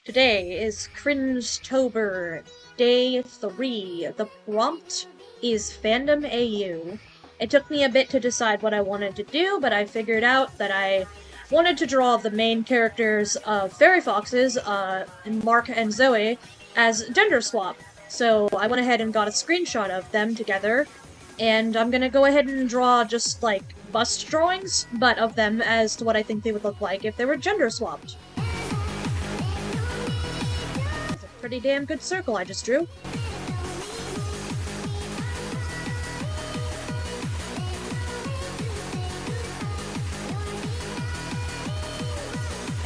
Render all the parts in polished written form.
Today is Cringetober, Day 3. The prompt is Fandom AU. It took me a bit to decide what I wanted to do, but I figured out that I wanted to draw the main characters of Fairy Foxes, Mark and Zoe, as gender swap. So I went ahead and got a screenshot of them together, and I'm gonna go ahead and draw just, like, bust drawings, but of them as to what I think they would look like if they were gender swapped. Pretty damn good circle I just drew.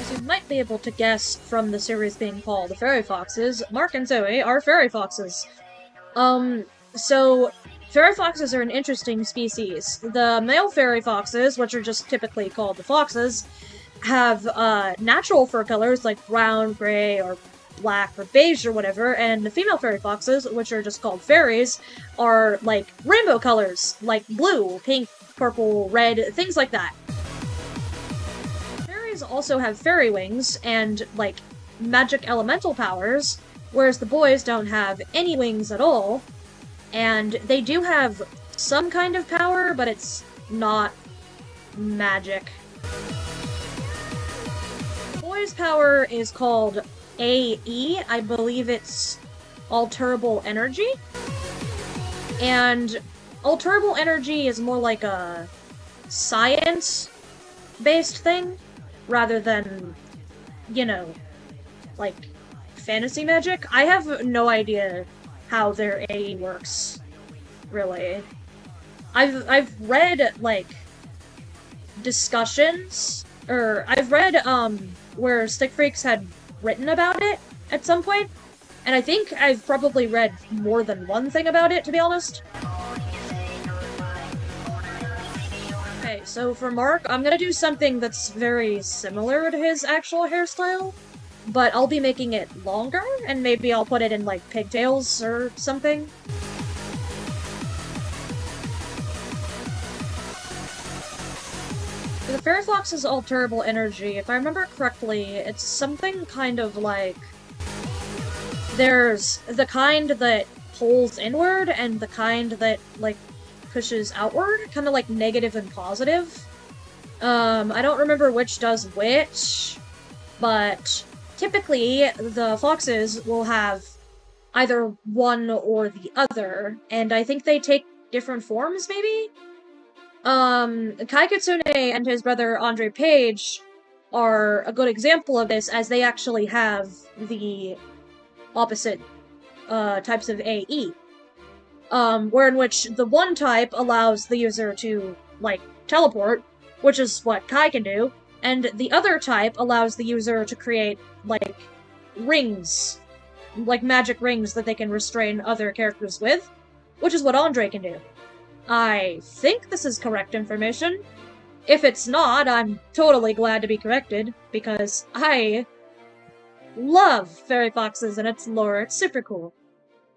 As you might be able to guess from the series being called the Fairy Foxes, Mark and Zoe are fairy foxes. So fairy foxes are an interesting species. The male fairy foxes, which are just typically called the foxes, have natural fur colors like brown, gray, or black or beige or whatever, and the female fairy foxes, which are just called fairies, are like rainbow colors, like blue, pink, purple, red, things like that. Fairies also have fairy wings and, like, magic elemental powers, whereas the boys don't have any wings at all, and they do have some kind of power, but it's not magic. The boys' power is called AE, I believe it's alterable energy. And alterable energy is more like a science-based thing, rather than, you know, like, fantasy magic. I have no idea how their AE works, really. I've read, like, discussions, or I've read, where Stick Freaks had written about it at some point, and I think I've probably read more than one thing about it, to be honest. Okay, so for Mark, I'm gonna do something that's very similar to his actual hairstyle, but I'll be making it longer, and maybe I'll put it in, like, pigtails or something. The Fairy Fox's alterable energy, if I remember correctly, it's something kind of like... There's the kind that pulls inward, and the kind that, like, pushes outward, kind of like negative and positive. I don't remember which does which, but typically the foxes will have either one or the other, and I think they take different forms, maybe? Kai Kitsune and his brother Andre Page are a good example of this, as they actually have the opposite types of AE. Where in which the one type allows the user to, like, teleport, which is what Kai can do, and the other type allows the user to create, like, rings, like magic rings that they can restrain other characters with, which is what Andre can do. I think this is correct information. If it's not, I'm totally glad to be corrected, because I love Fairy Foxes and its lore. It's super cool.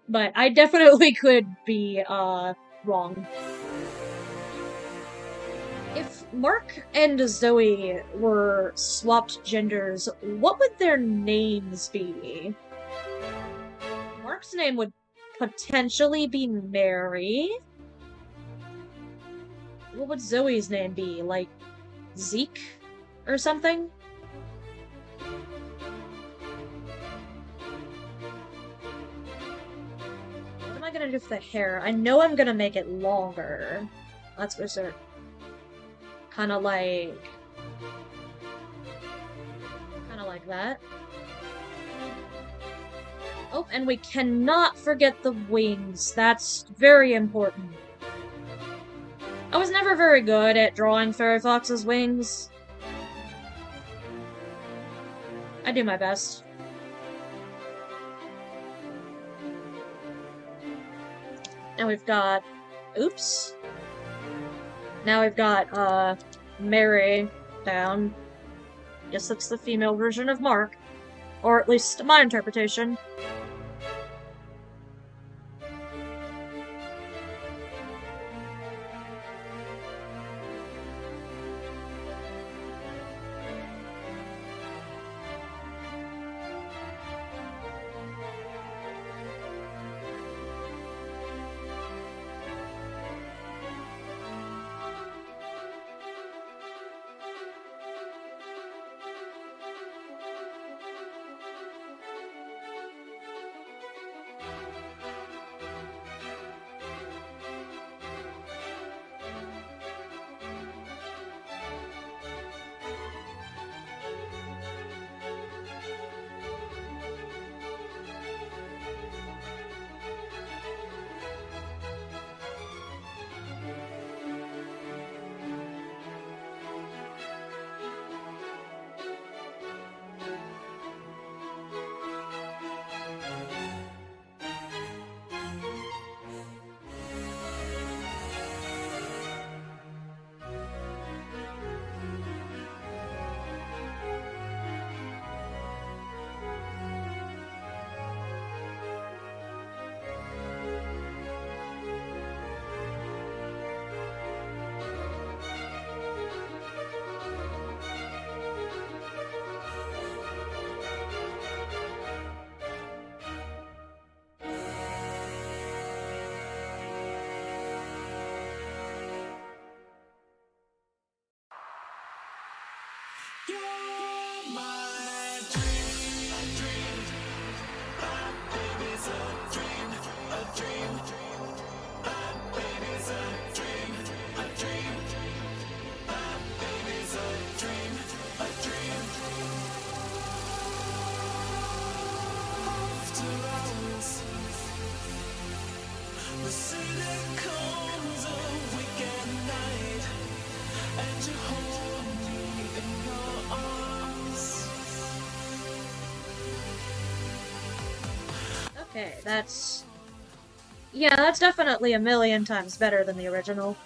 But I definitely could be, wrong. If Mark and Zoe were swapped genders, what would their names be? Mark's name would potentially be Mary. What would Zoe's name be? Like, Zeke? Or something? What am I gonna do for the hair? I know I'm gonna make it longer. That's for sure. Kinda like that. Oh, and we cannot forget the wings. That's very important. I was never very good at drawing Fairy Fox's wings. I do my best. Now we've got... Oops. Now we've got, Mary down. Guess that's the female version of Mark. Or at least my interpretation. Okay, that's... Yeah, that's definitely a million times better than the original.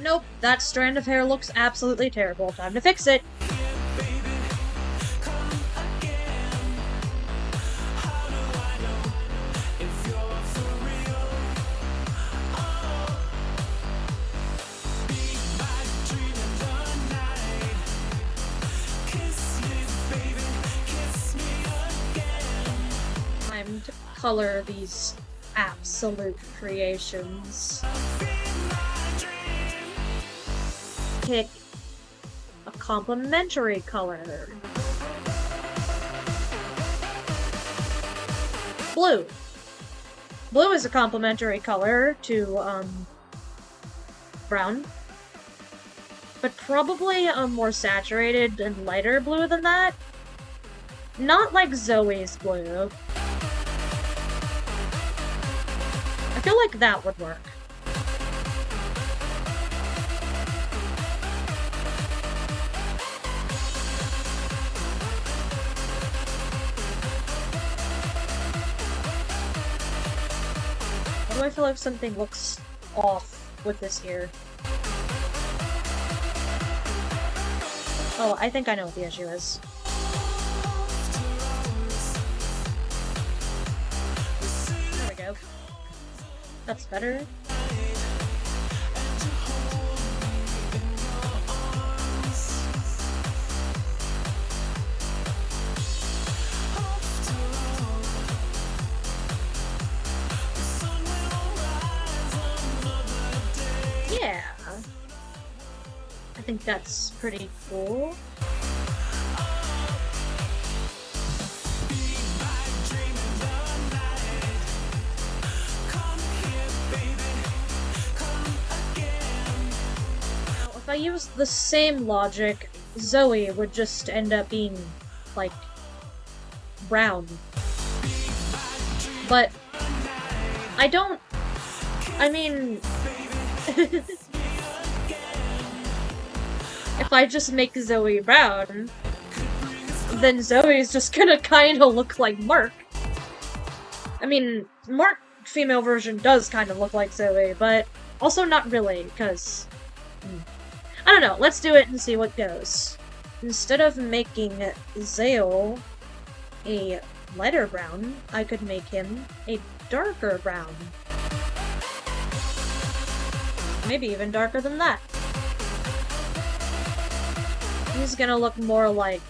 Nope, that strand of hair looks absolutely terrible. Time to fix it. Time to color these absolute creations. Pick a complementary color. Blue. Blue is a complementary color to, brown. But probably a more saturated and lighter blue than that. Not like Zoe's blue. I feel like that would work. Why do I feel like something looks off with this here? Oh, I think I know what the issue is. There we go. That's better. Yeah. I think that's pretty cool. Now, if I use the same logic, Zoe would just end up being, like, brown. But I don't... I mean... If I just make Zoe brown, then Zoe's just gonna kinda look like Mark. I mean, Mark female version does kind of look like Zoe, but also not really, because... I don't know, let's do it and see what goes. Instead of making Zale a lighter brown, I could make him a darker brown. Maybe even darker than that. He's gonna look more like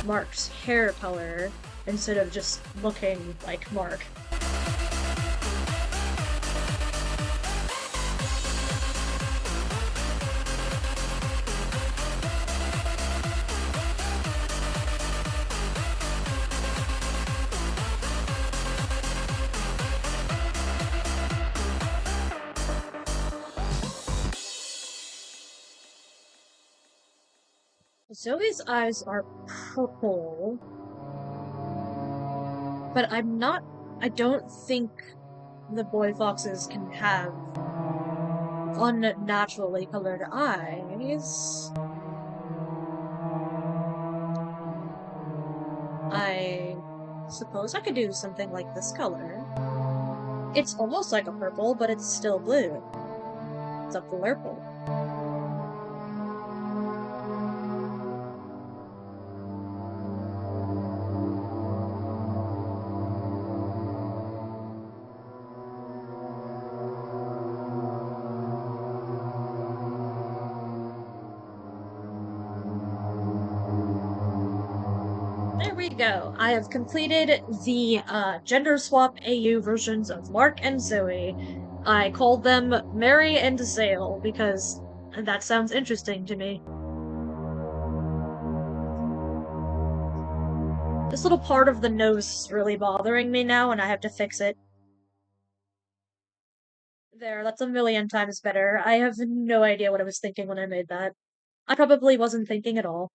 Mark's hair color instead of just looking like Mark. Zoe's eyes are purple, but I don't think the boy foxes can have unnaturally colored eyes. I suppose I could do something like this color. It's almost like a purple, but it's still blue. It's a blurple. There we go. I have completed the gender swap AU versions of Mark and Zoe. I called them Mary and Zale because that sounds interesting to me. This little part of the nose is really bothering me now, and I have to fix it. There, that's a million times better. I have no idea what I was thinking when I made that. I probably wasn't thinking at all.